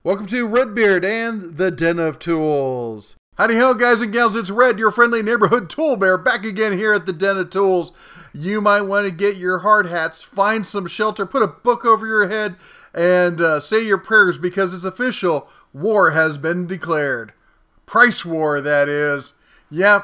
Welcome to Redbeard and the Den of Tools. Howdy ho, guys and gals, it's Red, your friendly neighborhood tool bear, back again here at the Den of Tools. You might want to get your hard hats, find some shelter, put a book over your head, and say your prayers because it's official. War has been declared. Price war, that is. Yep.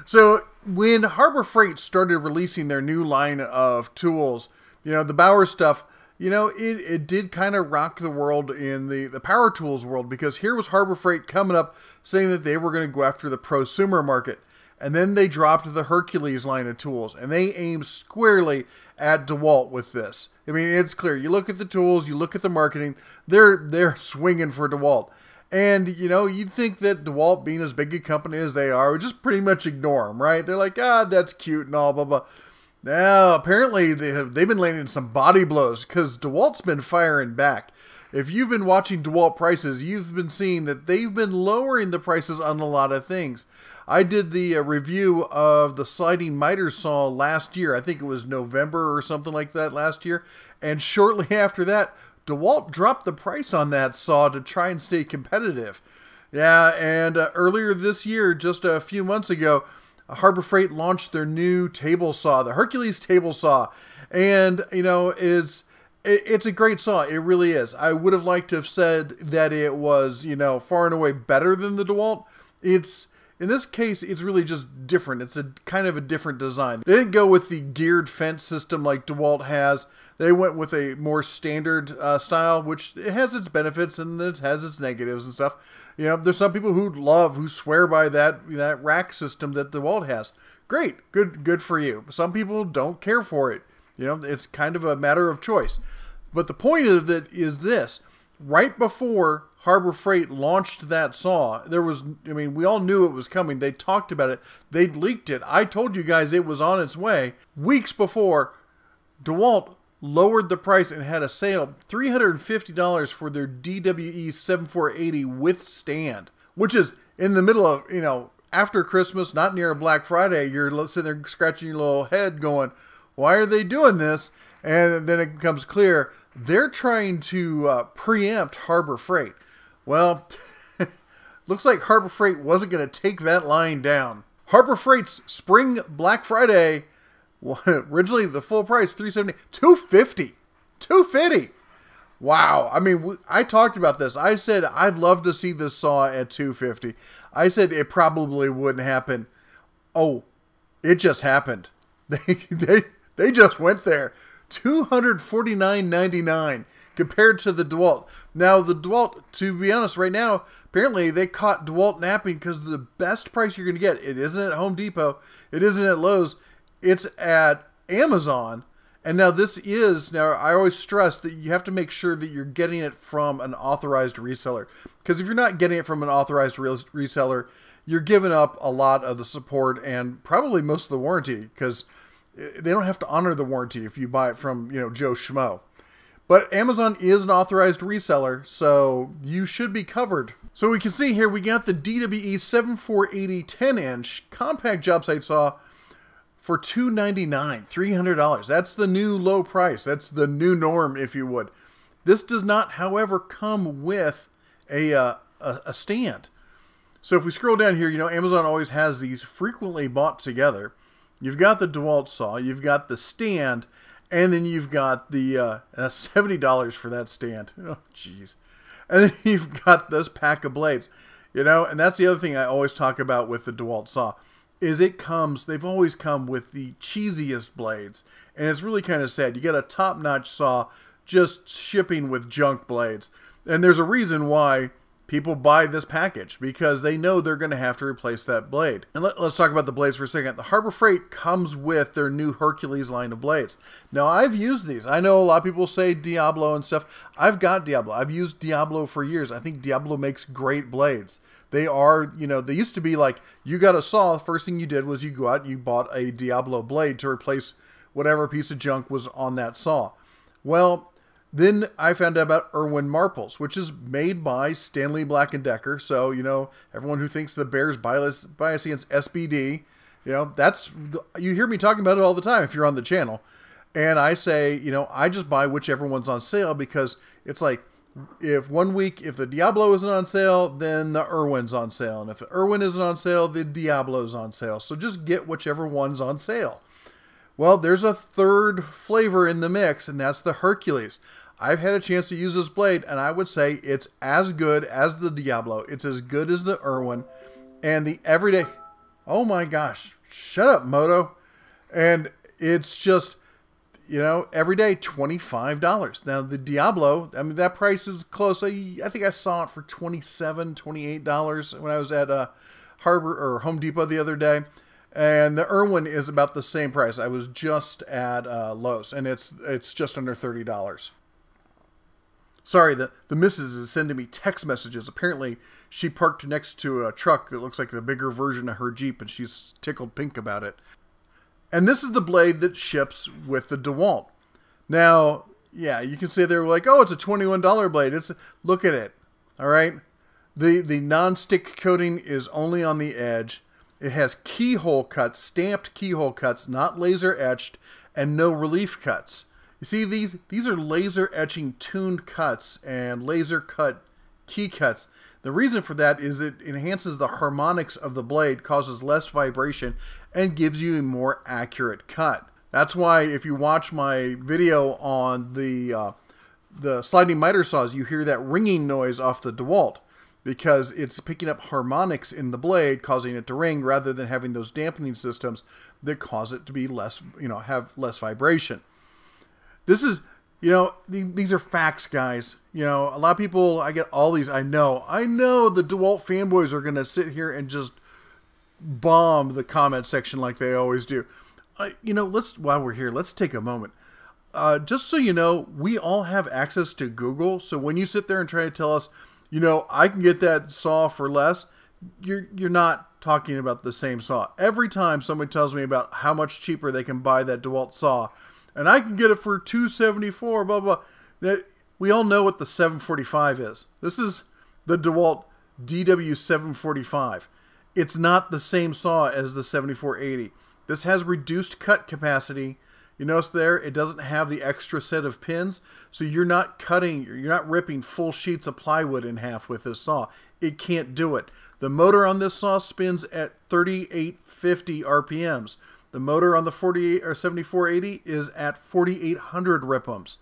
So when Harbor Freight started releasing their new line of tools, the Bauer stuff, it did kind of rock the world in the power tools world, because here was Harbor Freight coming up saying that they were going to go after the prosumer market. And then they dropped the Hercules line of tools, and they aimed squarely at Dewalt with this. I mean, it's clear. You look at the tools, you look at the marketing, they're swinging for Dewalt. And, you'd think that Dewalt, being as big a company as they are, would just pretty much ignore them, right? They're like, that's cute and all, blah, blah. Now, apparently, they've been landing some body blows because DeWalt's been firing back. If you've been watching DeWalt prices, you've been seeing that they've been lowering the prices on a lot of things. I did the review of the sliding miter saw last year. I think it was November or something like that last year. And shortly after that, DeWalt dropped the price on that saw to try and stay competitive. Yeah, and earlier this year, just a few months ago, Harbor Freight launched their new table saw, the Hercules table saw. And, it's a great saw. It really is. I would have liked to have said that it was, far and away better than the DeWalt. In this case, it's really just different. It's a kind of a different design. They didn't go with the geared fence system like DeWalt has. They went with a more standard style, which it has its benefits and it has its negatives and stuff. There's some people who swear by that rack system that DeWalt has. Great, good for you. Some people don't care for it. It's kind of a matter of choice. But the point of it is this: right before Harbor Freight launched that saw, we all knew it was coming. They talked about it. They leaked it. I told you guys it was on its way. Weeks before, DeWalt lowered the price and had a sale, $350 for their DWE 7480 with stand, which is in the middle of, after Christmas, not near a Black Friday. You're sitting there scratching your little head going, why are they doing this? And then it becomes clear they're trying to preempt Harbor Freight. Well, looks like Harbor Freight wasn't going to take that line down. Harbor Freight's Spring Black Friday, originally the full price, $370, $250. Wow. I mean, I talked about this. I said I'd love to see this saw at $250. I said it probably wouldn't happen. Oh, it just happened. They just went there. $249.99 compared to the DeWalt. Now, the DeWalt, to be honest, right now, apparently they caught DeWalt napping because the best price you're going to get, it isn't at Home Depot, it isn't at Lowe's, it's at Amazon. And now I always stress that you have to make sure that you're getting it from an authorized reseller. Because if you're not getting it from an authorized reseller, you're giving up a lot of the support and probably most of the warranty, because they don't have to honor the warranty if you buy it from, Joe Schmo. But Amazon is an authorized reseller, so you should be covered. So we can see here, we got the DWE 7480 10-inch compact job site saw for $299, $300. That's the new low price. That's the new norm, if you would. This does not, however, come with a stand. So if we scroll down here, Amazon always has these frequently bought together. You've got the DeWalt saw, you've got the stand, and then you've got the $70 for that stand. Oh, jeez. And then you've got this pack of blades. And that's the other thing I always talk about with the DeWalt saw, is they've always come with the cheesiest blades. And it's really kind of sad. You get a top-notch saw just shipping with junk blades. And there's a reason why people buy this package, because they know they're going to have to replace that blade. And let's talk about the blades for a second. The Harbor Freight comes with their new Hercules line of blades. Now, I've used these. I know a lot of people say Diablo and stuff. I've got Diablo. I've used Diablo for years. I think Diablo makes great blades. They are, they used to be like, you got a saw, the first thing you did was you go out and you bought a Diablo blade to replace whatever piece of junk was on that saw. Well, then I found out about Irwin Marples, which is made by Stanley Black & Decker. So, everyone who thinks the bear's bias against SBD, you hear me talking about it all the time if you're on the channel. And I say, I just buy whichever one's on sale, because it's like, If 1 week, if the Diablo isn't on sale, then the Irwin's on sale. And if the Irwin isn't on sale, the Diablo's on sale. So just get whichever one's on sale. Well, there's a third flavor in the mix, and that's the Hercules. I've had a chance to use this blade, and I would say it's as good as the Diablo. It's as good as the Irwin. And the everyday... Oh my gosh. Shut up, Moto. And it's just, you know, every day, $25. Now, the Diablo, I mean, that price is close. I think I saw it for $27, $28 when I was at Harbor or Home Depot the other day. And the Irwin is about the same price. I was just at Lowe's, and it's just under $30. Sorry, the missus is sending me text messages. Apparently, she parked next to a truck that looks like the bigger version of her Jeep, and she's tickled pink about it. And this is the blade that ships with the Dewalt. Now, yeah, you can say they're like, oh, it's a $21 blade. Look at it, all right? The non-stick coating is only on the edge. It has keyhole cuts, stamped keyhole cuts, not laser etched, and no relief cuts. You see, these are laser etching tuned cuts and laser cut key cuts. The reason for that is it enhances the harmonics of the blade, causes less vibration, and gives you a more accurate cut. That's why if you watch my video on the sliding miter saws, you hear that ringing noise off the Dewalt, because it's picking up harmonics in the blade, causing it to ring, rather than having those dampening systems that cause it to be less, have less vibration. This is, these are facts, guys. A lot of people, I get all these, I know the Dewalt fanboys are going to sit here and just bomb the comment section like they always do. While we're here, let's take a moment. Just so you know, we all have access to Google. So when you sit there and try to tell us, I can get that saw for less, you're not talking about the same saw. Every time somebody tells me about how much cheaper they can buy that Dewalt saw, and I can get it for $274, blah, blah. We all know what the 745 is. This is the Dewalt DW745. It's not the same saw as the 7480. This has reduced cut capacity. You notice there, it doesn't have the extra set of pins, so you're not ripping full sheets of plywood in half with this saw. It can't do it. The motor on this saw spins at 3850 RPMs. The motor on the 7480 is at 4800 RPMs.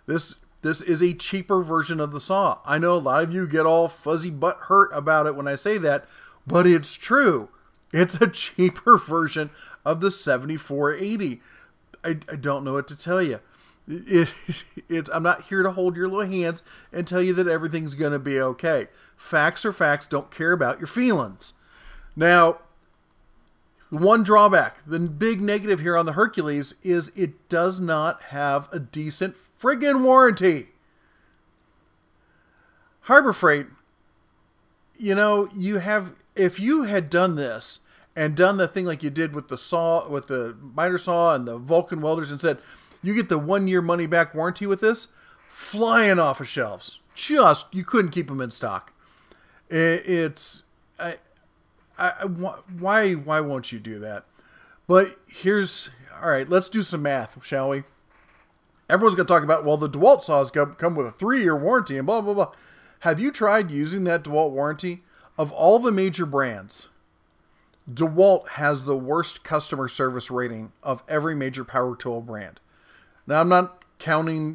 This is a cheaper version of the saw. I know a lot of you get all fuzzy butt hurt about it when I say that, but it's true. It's a cheaper version of the 7480. I don't know what to tell you. I'm not here to hold your little hands and tell you that everything's going to be okay. Facts are facts. Don't care about your feelings. Now, the one drawback, the big negative here on the Hercules, is it does not have a decent friggin' warranty. Harbor Freight, if you had done this and done the thing like you did with the saw, with the miter saw and the Vulcan welders, and said, you get the 1 year money back warranty with this, flying off of shelves. You couldn't keep them in stock. Why won't you do that? But all right, let's do some math, shall we? Everyone's going to talk about, well, the Dewalt saws come with a 3-year warranty and blah, blah, blah. Have you tried using that Dewalt warranty? Of all the major brands, Dewalt has the worst customer service rating of every major power tool brand. Now, I'm not counting,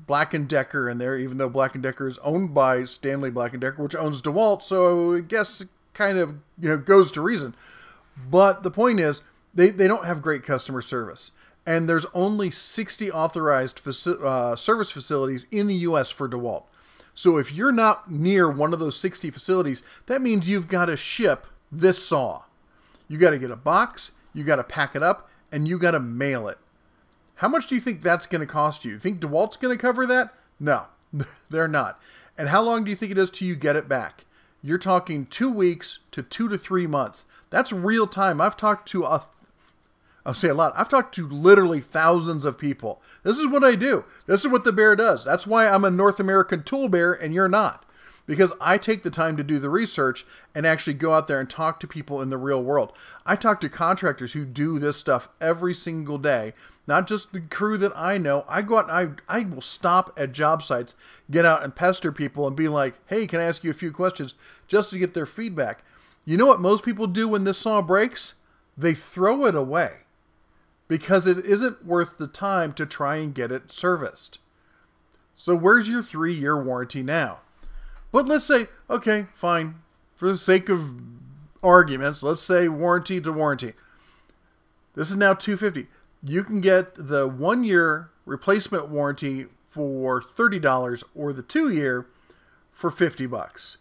Black & Decker in there, even though Black & Decker is owned by Stanley Black & Decker, which owns Dewalt, so I guess it kind of, goes to reason. But the point is, they don't have great customer service. And there's only 60 authorized service facilities in the U.S. for Dewalt. So if you're not near one of those 60 facilities, that means you've got to ship this saw. You got to get a box, you got to pack it up, and you got to mail it. How much do you think that's going to cost you? Think Dewalt's going to cover that? No, they're not. And how long do you think it is till you get it back? You're talking 2 weeks to 2 to 3 months. That's real time. I've talked to I've talked to literally thousands of people. This is what I do. This is what the bear does. That's why I'm a North American tool bear and you're not. Because I take the time to do the research and actually go out there and talk to people in the real world. I talk to contractors who do this stuff every single day, not just the crew that I know. I go out and I will stop at job sites, get out and pester people and be like, hey, can I ask you a few questions just to get their feedback? You know what most people do when this saw breaks? They throw it away because it isn't worth the time to try and get it serviced. So where's your 3-year warranty now? But let's say, okay, fine. For the sake of arguments, let's say warranty to warranty. This is now $250. You can get the 1-year replacement warranty for $30 or the 2-year for $50.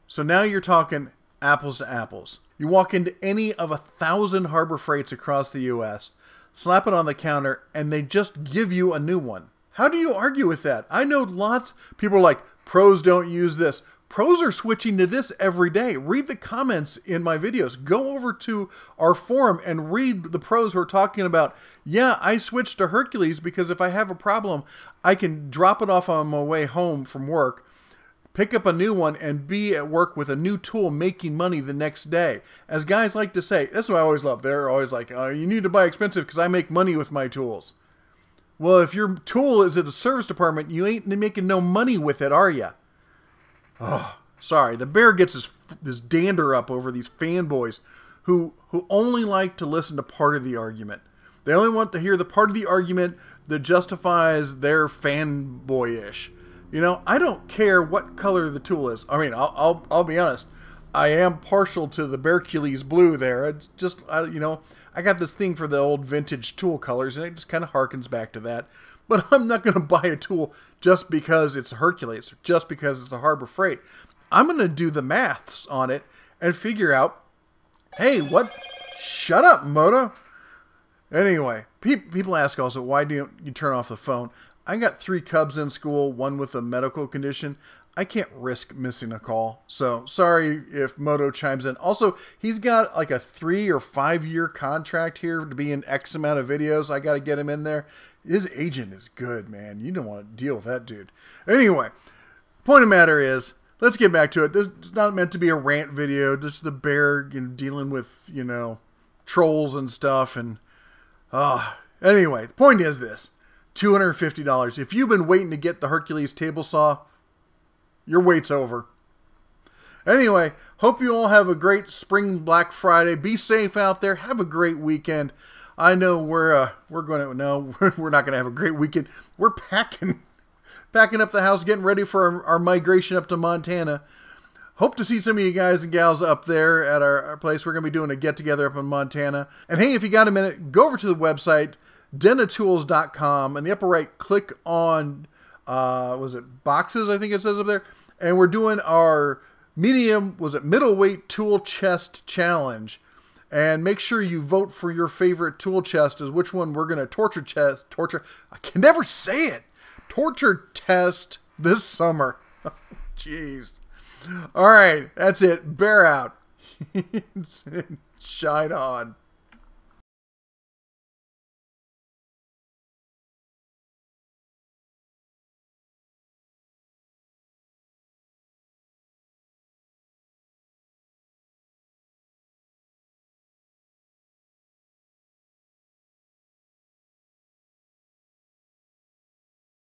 So now you're talking apples to apples. You walk into any of 1,000 Harbor Freights across the U.S., slap it on the counter, and they just give you a new one. How do you argue with that? I know lots of people are like, pros don't use this. Pros are switching to this every day. Read the comments in my videos. Go over to our forum and read the pros who are talking about, yeah, I switched to Hercules because if I have a problem, I can drop it off on my way home from work, pick up a new one, and be at work with a new tool making money the next day. As guys like to say, that's what I always love. They're always like, oh, you need to buy expensive because I make money with my tools. Well, if your tool is at a service department, you ain't making no money with it, are you? Oh, sorry. The bear gets this dander up over these fanboys who only like to listen to part of the argument. They only want to hear the part of the argument that justifies their fanboyish. You know, I don't care what color the tool is. I mean, I'll be honest. I am partial to the Hercules blue there. It's just, you know, I got this thing for the old vintage tool colors, and it just kind of harkens back to that. But I'm not going to buy a tool just because it's a Hercules, or just because it's a Harbor Freight. I'm going to do the maths on it and figure out, hey, what? Shut up, Moto. Anyway, people ask also, why do you turn off the phone? I got 3 cubs in school, one with a medical condition. I can't risk missing a call. So sorry if Moto chimes in. Also, he's got like a 3 or 5 year contract here to be in X amount of videos. I got to get him in there. His agent is good, man. You don't want to deal with that dude. Anyway, point of matter is, let's get back to it. This is not meant to be a rant video. Just the bear, you know, dealing with, you know, trolls and stuff. And anyway, the point is this. $250. If you've been waiting to get the Hercules table saw, your wait's over. Anyway, hope you all have a great spring Black Friday. Be safe out there. Have a great weekend. I know we're going to, no, we're not going to have a great weekend. We're packing up the house, getting ready for our migration up to Montana. Hope to see some of you guys and gals up there at our place. We're going to be doing a get-together up in Montana. And hey, if you got a minute, go over to the website, denatools.com. In the upper right, click on, was it boxes, I think it says up there. And we're doing our middleweight tool chest challenge. And make sure you vote for your favorite tool chest as which one we're going to torture test this summer. Jeez. All right, that's it. Bear out. Shine on.